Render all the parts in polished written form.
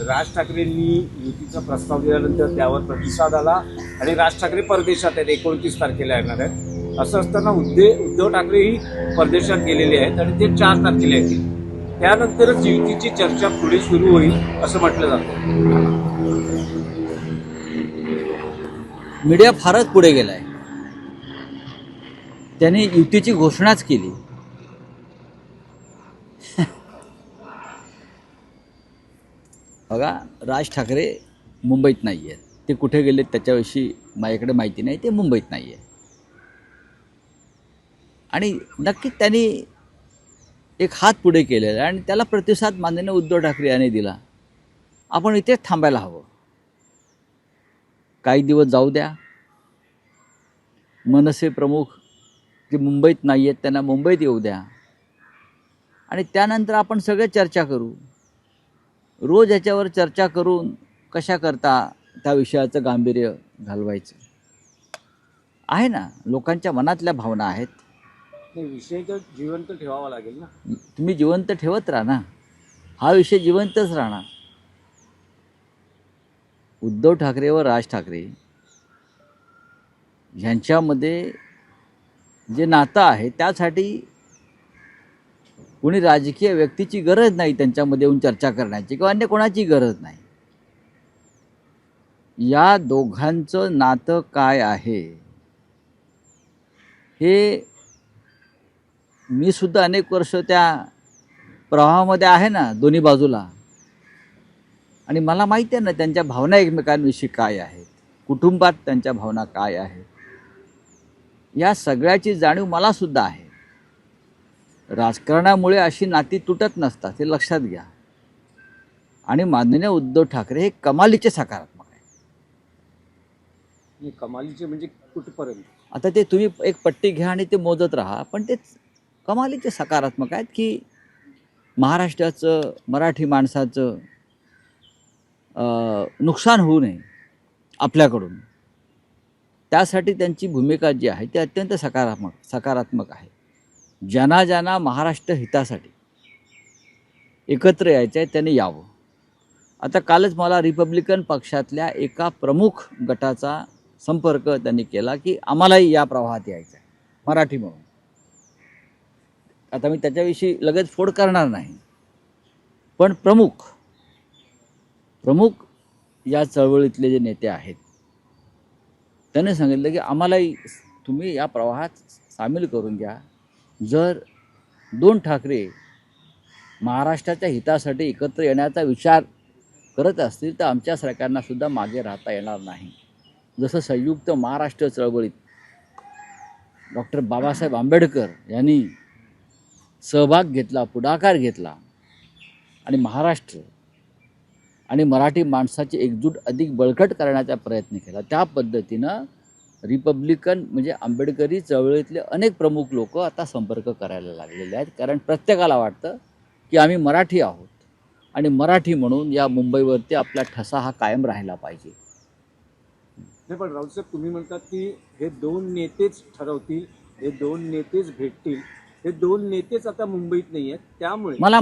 राज ठाकरेंनी युतीचा प्रस्ताव दिल्यानंतर त्यावर प्रतिसाद आला आणि राज ठाकरे परदेशात आहेत, 29 तारखेला येणार आहेत. असं असताना उद्धव ठाकरेही परदेशात गेलेले आहेत आणि ते 4 तारखेला येतील. त्यानंतरच युतीची चर्चा पुढे सुरू होईल असं म्हटलं जातं. मीडिया फारच पुढे गेलाय. त्याने युतीची घोषणाच केली. बघा, राज ठाकरे मुंबईत नाही आहेत. ते कुठे गेलेत त्याच्याविषयी माझ्याकडे माहिती नाही. ते मुंबईत नाही आहे आणि नक्कीच त्यांनी एक हात पुढे केलेला आणि त्याला प्रतिसाद माननीय उद्धव ठाकरे यांनी दिला. आपण इथेच थांबायला हवं. काही दिवस जाऊ द्या. मनसे प्रमुख जे मुंबईत नाही आहेत त्यांना मुंबईत येऊ द्या आणि त्यानंतर आपण सगळे चर्चा करू. रोज याच्यावर चर्चा करून कशा करता त्या विषयाचं गांभीर्य घालवायचं आहे ना. लोकांच्या मनातल्या भावना आहेत. विषय तर जिवंत ठेवावा लागेल ना. तुम्ही जिवंत ठेवत राहा ना. हा विषय जिवंतच राहणार. उद्धव ठाकरे व राज ठाकरे ह्यांच्यामध्ये जे नातं आहे त्यासाठी कोणी राजकीय व्यक्तीची गरज नाही त्यांच्यामध्ये येऊन चर्चा करण्याची किंवा अन्य कोणाची गरज नाही. या दोघांचं नातं काय आहे हे मी सुद्धा अनेक वर्ष त्या प्रवाहामध्ये आहे ना, दोन्ही बाजूला. आणि मला माहिती आहे ना त्यांच्या भावना एकमेकांविषयी काय आहेत, कुटुंबात त्यांच्या भावना काय आहेत. या सगळ्याची जाणीव मला सुद्धा आहे. राजकारणामुळे अशी नाती तुटत नसतात, हे लक्षात घ्या. आणि माननीय उद्धव ठाकरे हे कमालीचे सकारात्मक आहे. कमालीचे म्हणजे कुठपर्यंत? आता ते तुम्ही एक पट्टी घ्या आणि ते मोजत राहा, पण ते कमालीचे सकारात्मक आहेत की महाराष्ट्राचं, मराठी माणसाचं नुकसान होऊ नये आपल्याकडून. त्यासाठी त्यांची भूमिका जी आहे ती अत्यंत सकारात्मक आहे. ज्यांना ज्यांना महाराष्ट्र हितासाठी एकत्र यायचं आहे त्यांनी यावं. आता कालच मला रिपब्लिकन पक्षातल्या एका प्रमुख गटाचा संपर्क त्यांनी केला की आम्हालाही या प्रवाहात यायचं आहे मराठी म्हणून. आता मी त्याच्याविषयी लगेच फोड करणार नाही, पण प्रमुख या चळवळीतले जे नेते आहेत त्यांनी सांगितलं की आम्हालाही तुम्ही या प्रवाहात सामील करून घ्या. जर 2 ठाकरे महाराष्ट्राच्या हितासाठी एकत्र येण्याचा विचार करत असतील तर आमच्या सरकारना सुद्धा मागे राहता येणार नाही. जसं संयुक्त महाराष्ट्र चळवळीत डॉक्टर बाबासाहेब आंबेडकर यांनी सहभाग घेतला, पुढाकार घेतला आणि महाराष्ट्र आणि मराठी माणसाची एकजूट अधिक बळकट करण्याचा प्रयत्न केला, त्या पद्धतीनं रिपब्लिकन म्हणजे आंबेडकरी चळवळीतले अनेक प्रमुख लोक आता संपर्क करायला लागलेले आहेत. कारण प्रत्येकाला वाटतं की आम्ही मराठी आहोत आणि मराठी म्हणून या मुंबईवरती आपला ठसा हा कायम राहिला पाहिजे. नाही, पण राऊत साहेब तुम्ही म्हणतात की हे 2 नेतेच ठरवतील, हे 2 नेतेच भेटतील. हे 2 नेतेच आता मुंबईत नाही आहेत, त्यामुळे मला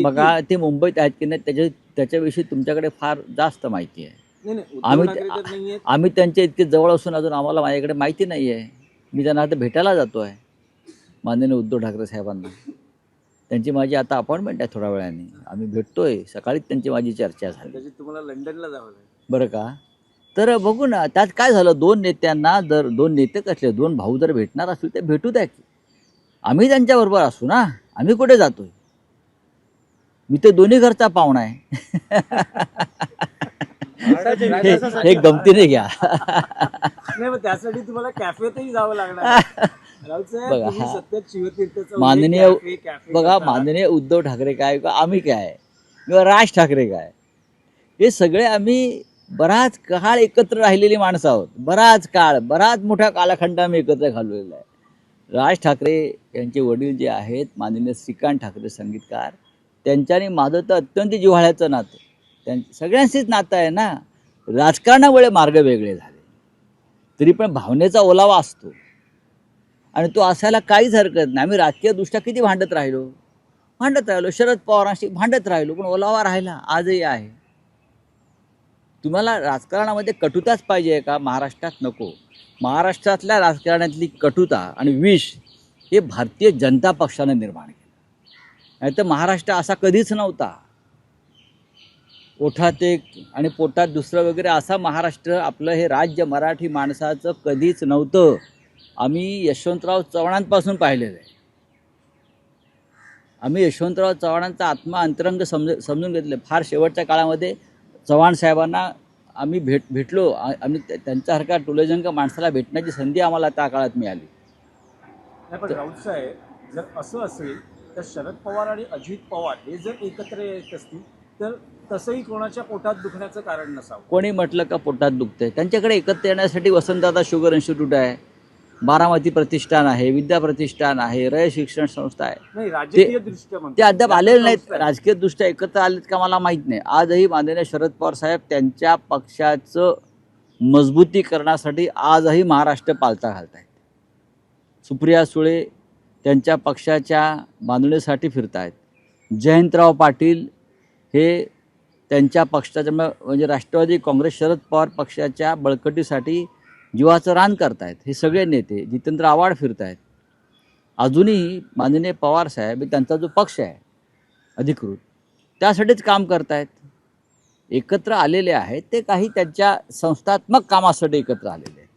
बघा ते मुंबईत आहेत की नाही त्याच्याविषयी तुमच्याकडे फार जास्त माहिती आहे. आम्ही त्यांच्या इतके जवळ असून अजून आम्हाला माझ्याकडे माहिती नाही आहे. मी त्यांना आता भेटायला जातो आहे माननीय उद्धव ठाकरे साहेबांना. त्यांची माझी आता अपॉइंटमेंट आहे थोड्या वेळाने. आम्ही भेटतोय. सकाळीच त्यांची माझी चर्चा झाली. तुम्हाला लंडनला जावं लागेल बरं का. तर बघू ना त्यात काय झालं. 2 नेत्यांना जर 2 नेते कसले 2 भाऊ जर भेटणार असतील ते भेटू द्या की. आम्ही त्यांच्याबरोबर असू ना. आम्ही कुठे जातोय. मी तर दोन्ही घरचा पाहुणा आहे. हे गमतीने घ्या. नाही, त्यासाठी तुम्हाला कॅफेतही जावं लागणार. माननीय उद्धव ठाकरे काय किंवा आम्ही काय किंवा राज ठाकरे काय, हे सगळे आम्ही बराच काळ एकत्र राहिलेली माणसं आहोत. बराच मोठा कालखंड आम्ही एकत्र घालवलेला आहे. राज ठाकरे यांचे वडील जे आहेत माननीय श्रीकांत ठाकरे संगीतकार, त्यांच्यानी माझं तर अत्यंत जिव्हाळ्याचं नातं, सगळ्यांशीच नातं आहे ना. राजकारणामुळे मार्ग वेगळे झाले तरी पण भावनेचा ओलावा असतो आणि तो असायला काहीच हरकत नाही. आम्ही राजकीय दृष्ट्या किती भांडत राहिलो, शरद पवारांशी भांडत राहिलो, पण ओलावा राहिला, आजही आहे. तुम्हाला राजकारणामध्ये कटुताच पाहिजे आहे का? महाराष्ट्रात नको. महाराष्ट्रातल्या राजकारणातली कटुता आणि विष हे भारतीय जनता पक्षाने निर्माण केलं. नाही तर महाराष्ट्र असा कधीच नव्हता. ओठात एक आणि पोटात दुसरं वगैरे असा महाराष्ट्र आपलं हे राज्य मराठी माणसाचं कधीच नव्हतं. आम्ही यशवंतराव चव्हाणांपासून पाहिलेलं आहे. आम्ही यशवंतराव चव्हाणांचा आत्मा अंतरंग समजून घेतले. फार शेवटच्या काळामध्ये चव्हाण साहेबांना आम्ही भेटलो. आम्ही त्यांच्यासारख्या टोलेजंग माणसाला भेटण्याची संधी आम्हाला त्या काळात मिळाली. नाही, पण राऊत साहेब, जर असं असेल तर शरद पवार आणि अजित पवार हे जर एकत्र येत असतील तर तसंही कोणाच्या पोटात दुखण्याचं कारण नसावं. कोणी म्हटलं का पोटात दुखतंय? त्यांच्याकडे एकत्र येण्यासाठी वसंतदादा शुगर इन्स्टिट्यूट आहे, बारामती प्रतिष्ठान आहे, विद्या प्रतिष्ठान आहे, रय शिक्षण संस्था आहे. नाही, राजकीय दृष्ट्या ते अद्याप आलेले नाहीत. राजकीय दृष्ट्या एकत्र आलेत का मला माहीत नाही. आजही माननीय शरद पवार साहेब त्यांच्या पक्षाचं मजबूतीकरणासाठी आजही महाराष्ट्र पालथा घालत आहेत. सुप्रिया सुळे त्यांच्या पक्षाच्या बांधणीसाठी फिरत आहेत. जयंतराव पाटील हे त्यांच्या पक्षाच्या म्हणजे राष्ट्रवादी काँग्रेस शरद पवार पक्षाच्या बळकटीसाठी जीवाचं रान करतायत. हे सगळे नेते जितेंद्र आव्हाड फिरत आहेत. अजूनही माननीय पवारसाहेब त्यांचा जो पक्ष आहे अधिकृत त्यासाठीच काम करतायत. एकत्र आलेले आहेत ते काही त्यांच्या संस्थात्मक कामासाठी एकत्र आलेले आहेत.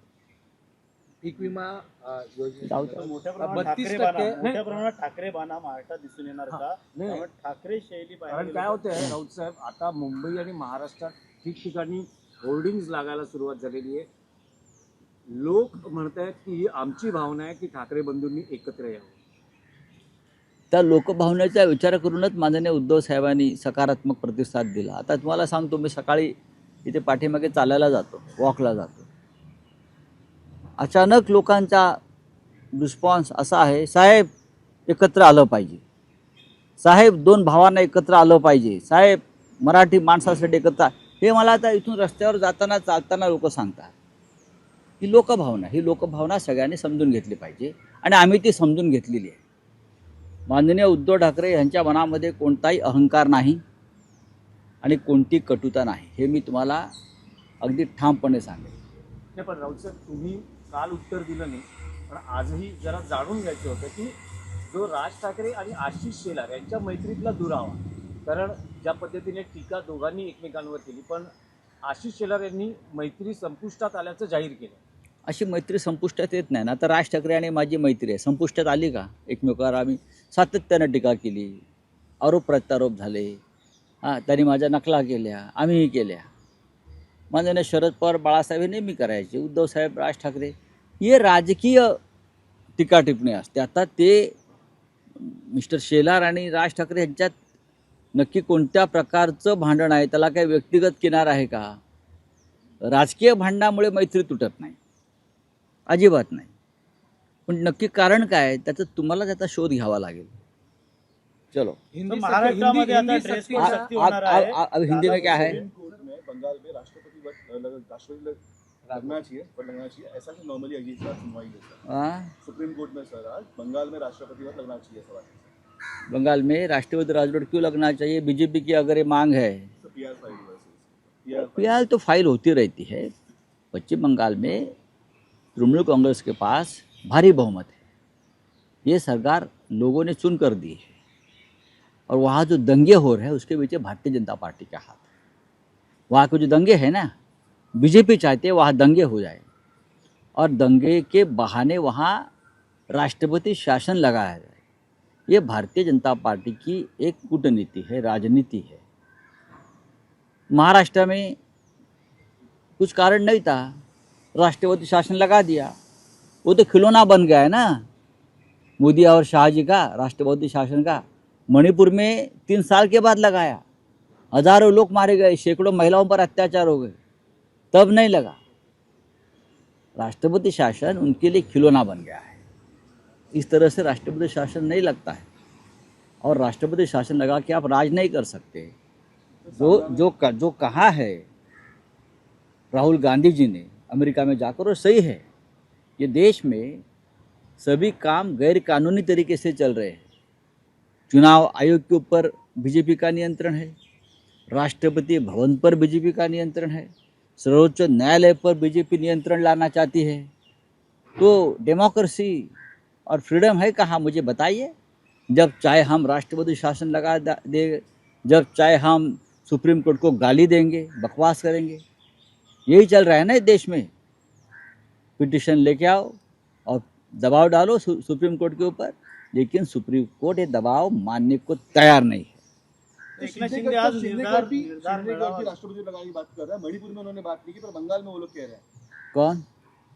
पीक विमा जाऊ द्या. मोठ्या 32% प्रमाणात ठाकरे बाणा महाराष्ट्रात दिसून येणार का? नाही. त्यामुळे ठाकरे शैली कारण पाहिली काय होतंय राऊत साहेब, आता मुंबई आणि महाराष्ट्रात ठिकठिकाणी होर्डिंग्ज लागायला सुरुवात झालेली आहे. लोक म्हणतायत की ही आमची भावना आहे की ठाकरे बंधूंनी एकत्र यावं. त्या लोकभावनेचा विचार करूनच माननीय उद्धव साहेबांनी सकारात्मक प्रतिसाद दिला. आता तुम्हाला सांगतो, मी सकाळी इथे पाठीमागे चालायला जातो, वॉकला जातो. अचानक लोकांचा रिस्पॉन्स असा आहे, साहेब एकत्र आलं पाहिजे, साहेब दोन भावांना एकत्र आलं पाहिजे, साहेब मराठी माणसासाठी एकत्र. हे मला आता इथून रस्त्यावर जाताना चालताना लोक सांगतात. ही लोकभावना सगळ्यांनी समजून घेतली पाहिजे आणि आम्ही ती समजून घेतलेली आहे. माननीय उद्धव ठाकरे यांच्या मनामध्ये कोणताही अहंकार नाही आणि कोणती कटुता नाही, हे मी तुम्हाला अगदी ठामपणे सांगेन. नाही, पण राऊत साहेब, तुम्ही काल उत्तर दिलं नाही, पण आजही जरा जाणून घ्यायचं होतं की जो राज ठाकरे आणि आशिष शेलार यांच्या मैत्रीतला दुरावा, कारण ज्या पद्धतीने टीका दोघांनी एकमेकांवर केली, पण आशिष शेलार यांनी मैत्री संपुष्टात आल्याचं जाहीर केलं. अशी मैत्री संपुष्टात येत नाही ना. आता राज ठाकरे आणि माझी मैत्री आहे, संपुष्टात आली का? एकमेकावर आम्ही सातत्यानं टीका केली, आरोप प्रत्यारोप झाले. त्यांनी माझ्या नकला केल्या, आम्हीही केल्या. माननीय शरद पवार बाळासाहेब हे नेहमी करायचे, उद्धव साहेब राज ठाकरे हे राजकीय टीका टिप्पणी असते. आता ते मिस्टर शेलार आणि राज ठाकरे यांच्यात नक्की कोणत्या प्रकारचं भांडण आहे? त्याला काही व्यक्तिगत किनार आहे का? राजकीय भांडणामुळे मैत्री तुटत नाही, अजिबात नाही. पण नक्की कारण काय त्याचं तुम्हाला त्याचा शोध घ्यावा लागेल. चलो, महाराष्ट्रामध्ये आता ड्रेस कोड शक्ती होणार आहे. अब हिंदी में क्या है? बंगाल में राष्ट्रपति लगना चाहिए, पर लगना चाहिए ऐसा कि नॉर्मली अजीब सा सुनवाई होता है सुप्रीम कोर्ट में। सर आज बंगाल में राष्ट्रपति वोट लगना चाहिए सवाल। बंगाल में राष्ट्रपति राजवट क्यों लगना चाहिए? बीजेपी की अगर ये मांग है, तो पीआर फाइल हुआ है। पीआर तो फाइल होती रहती है. पश्चिम बंगाल में तृणमूल कांग्रेस के पास भारी बहुमत है. ये सरकार लोगों ने चुन कर दी है और वहाँ जो दंगे हो रहे हैं उसके पीछे भारतीय जनता पार्टी का हाथ है. वहाँ के जो दंगे हैं ना, बीजेपी चाहते हैं वहाँ दंगे हो जाए और दंगे के बहाने वहाँ राष्ट्रपति शासन लगाया जाए. ये भारतीय जनता पार्टी की एक कूटनीति है, राजनीति है. महाराष्ट्र में कुछ कारण नहीं था, राष्ट्रपति शासन लगा दिया. वो तो खिलौना बन गया है ना मोदी और शाह जी का, राष्ट्रपति शासन का. मणिपुर में 3 साल के बाद लगाया, हजारों लोग मारे गए, सैकड़ों महिलाओं पर अत्याचार हो गए, तब नहीं लगा. राष्ट्रपति शासन उनके लिए खिलौना बन गया है. इस तरह से राष्ट्रपति शासन नहीं लगता है और राष्ट्रपति शासन लगा के आप राज नहीं कर सकते. जो कहा है राहुल गांधी जी ने अमेरिका में जाकर, और सही है, ये देश में सभी काम गैर कानूनी तरीके से चल रहे हैं. चुनाव आयोग के ऊपर बीजेपी का नियंत्रण है, राष्ट्रपति भवन पर बीजेपी का नियंत्रण है, सर्वोच्च न्यायालय पर बीजेपी नियंत्रण लाना चाहती है। तो डेमोक्रेसी और फ्रीडम है कहाँ, मुझे बताइए। जब चाहे हम राष्ट्रपति शासन लगा दे, जब चाहे हम सुप्रीम कोर्ट को गाली देंगे, बकवास करेंगे, यही चल रहा है ना इस देश में। पिटिशन लेके आओ और दबाव डालो सुप्रीम कोर्ट के ऊपर, लेकिन सुप्रीम कोर्ट ये दबाव मानने को तैयार नहीं है। एकनाथ शिंदे आज निर्धार भी राष्ट्रपति लगाने की बात कर रहा है। मणिपुर में उन्होंने बात नहीं की, पर बंगाल में वो लोग कह रहे हैं। कौन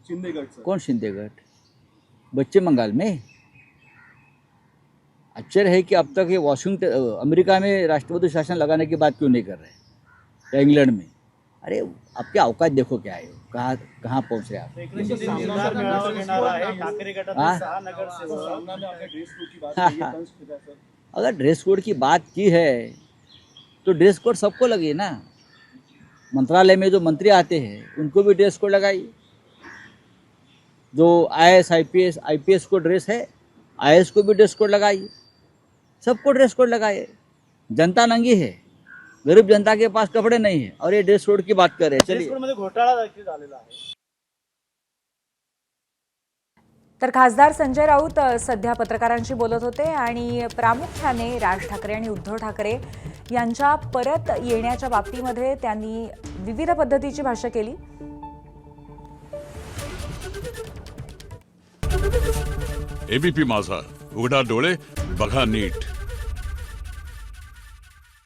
शिंदेगढ़ सर। कौन शिंदेगढ़? पश्चिम बंगाल में? आश्चर्य है कि अब तक ये वाशिंगटन अमेरिका में राष्ट्रपति शासन लगाने की बात क्यों नहीं कर रहे, या इंग्लैंड में? अरे आपकी औकात देखो क्या है, कहाँ पहुँच रहे आप। एकनाथ शिंदे निर्धार मेळावा घेणार आहे। ठाकरे गटातील 6 नगरसेवक सामना में आपने ड्रेस कोड की बात की है, तंज फिरा सर। अगर ड्रेस कोड की बात की है तो ड्रेस कोड सबको लगे ना। मंत्रालय में जो मंत्री आते हैं उनको भी ड्रेस कोड लगाइए। जो IAS IPS को ड्रेस है, IAS को भी ड्रेस कोड लगाइए, सबको ड्रेस कोड लगाइए। जनता नंगी है, गरीब जनता के पास कपड़े नहीं है और ये ड्रेस कोड की बात कर रहे हैं। चलिए, मध्ये घोटाळा देखील झालेला आहे। तर खासदार संजय राऊत सध्या पत्रकारांशी बोलत होते आणि प्रामुख्याने राज ठाकरे आणि उद्धव ठाकरे यांच्या परत येण्याच्या बाबतीमध्ये त्यांनी विविध पद्धतीची भाषा केली। ABP माझा, उघडा डोळे बघा नीट।